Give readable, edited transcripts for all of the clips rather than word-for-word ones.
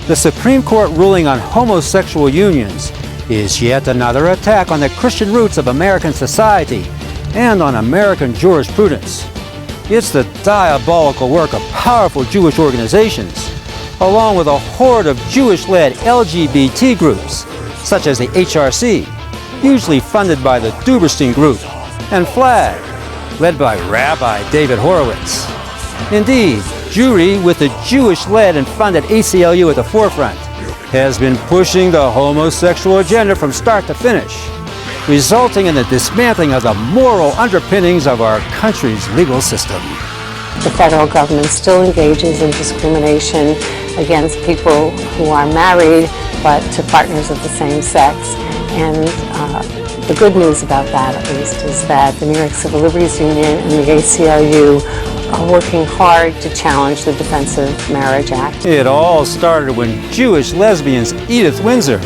The Supreme Court ruling on homosexual unions is yet another attack on the Christian roots of American society and on American jurisprudence. It's the diabolical work of powerful Jewish organizations, along with a horde of Jewish-led LGBT groups, such as the HRC, usually funded by the Duberstein Group, and FLAG, led by Rabbi David Horowitz. Indeed, Jewry, with the Jewish-led and funded ACLU at the forefront, has been pushing the homosexual agenda from start to finish, resulting in the dismantling of the moral underpinnings of our country's legal system. The federal government still engages in discrimination against people who are married but to partners of the same sex. And the good news about that, at least, is that the New York Civil Liberties Union and the ACLU are working hard to challenge the Defense of Marriage Act. It all started when Jewish lesbians Edith Windsor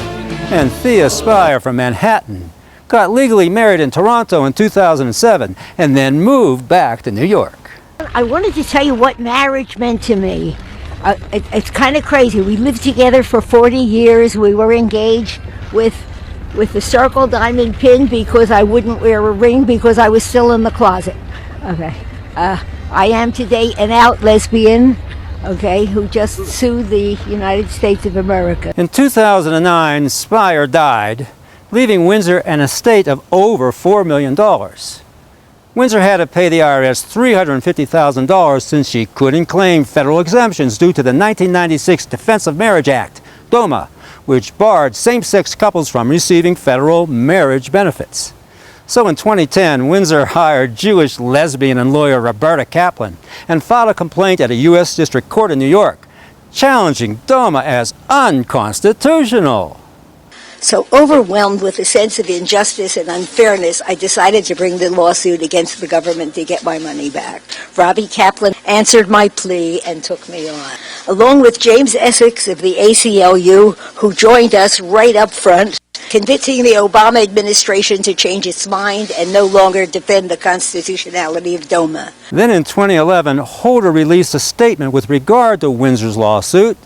and Thea Spire from Manhattan got legally married in Toronto in 2007 and then moved back to New York. I wanted to tell you what marriage meant to me. It's kind of crazy. We lived together for 40 years. We were engaged with the circle diamond pin because I wouldn't wear a ring because I was still in the closet. Okay. I am today an out lesbian, okay, who just sued the United States of America. In 2009, Spire died, leaving Windsor an estate of over $4 million. Windsor had to pay the IRS $350,000 since she couldn't claim federal exemptions due to the 1996 Defense of Marriage Act, DOMA, which barred same-sex couples from receiving federal marriage benefits. So in 2010, Windsor hired Jewish lesbian and lawyer Roberta Kaplan and filed a complaint at a U.S. District Court in New York, challenging DOMA as unconstitutional. So overwhelmed with a sense of injustice and unfairness, I decided to bring the lawsuit against the government to get my money back. Robbie Kaplan answered my plea and took me on, along with James Essex of the ACLU, who joined us right up front, convincing the Obama administration to change its mind and no longer defend the constitutionality of DOMA. Then in 2011, Holder released a statement with regard to Windsor's lawsuit,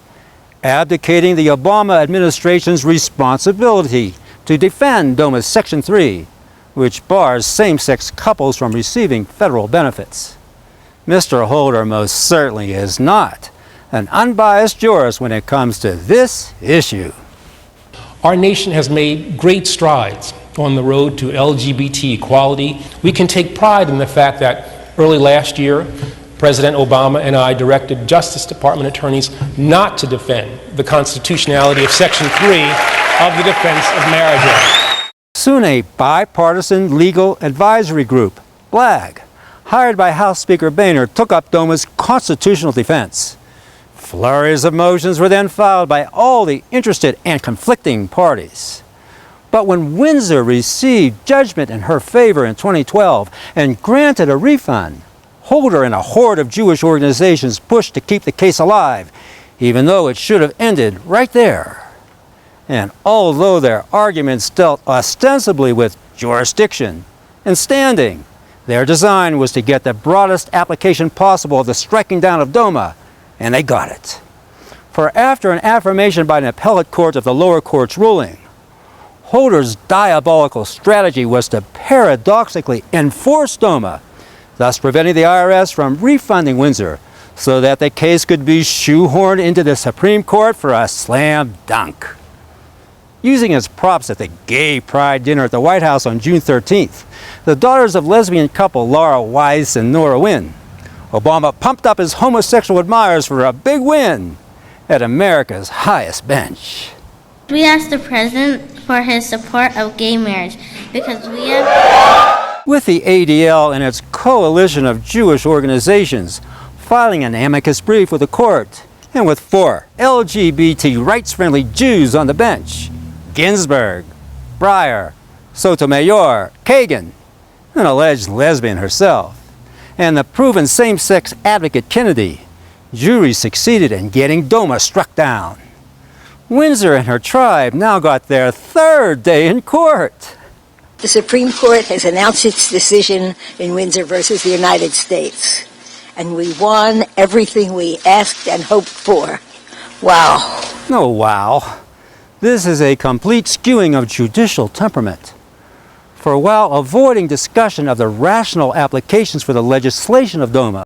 abdicating the Obama administration's responsibility to defend DOMA's Section 3, which bars same-sex couples from receiving federal benefits. Mr. Holder most certainly is not an unbiased jurist when it comes to this issue. Our nation has made great strides on the road to LGBT equality. We can take pride in the fact that early last year, President Obama and I directed Justice Department attorneys not to defend the constitutionality of Section 3 of the Defense of Marriage Act. Soon a bipartisan legal advisory group, BLAG, hired by House Speaker Boehner, took up DOMA's constitutional defense. Flurries of motions were then filed by all the interested and conflicting parties. But when Windsor received judgment in her favor in 2012 and granted a refund, Holder and a horde of Jewish organizations pushed to keep the case alive, even though it should have ended right there. And although their arguments dealt ostensibly with jurisdiction and standing, their design was to get the broadest application possible of the striking down of DOMA, and they got it. For after an affirmation by an appellate court of the lower court's ruling, Holder's diabolical strategy was to paradoxically enforce DOMA, thus preventing the IRS from refunding Windsor so that the case could be shoehorned into the Supreme Court for a slam dunk. Using as props at the gay pride dinner at the White House on June 13th, the daughters of lesbian couple Laura Weiss and Nora Wynn, Obama pumped up his homosexual admirers for a big win at America's highest bench. We asked the president for his support of gay marriage because we have... With the ADL and its coalition of Jewish organizations filing an amicus brief with the court, and with 4 LGBT rights-friendly Jews on the bench, Ginsburg, Breyer, Sotomayor, Kagan, an alleged lesbian herself, and the proven same-sex advocate Kennedy, Jewry succeeded in getting DOMA struck down. Windsor and her tribe now got their 3rd day in court. The Supreme Court has announced its decision in Windsor versus the United States, and we won everything we asked and hoped for. Wow. Oh, wow. This is a complete skewing of judicial temperament. For while avoiding discussion of the rational applications for the legislation of DOMA,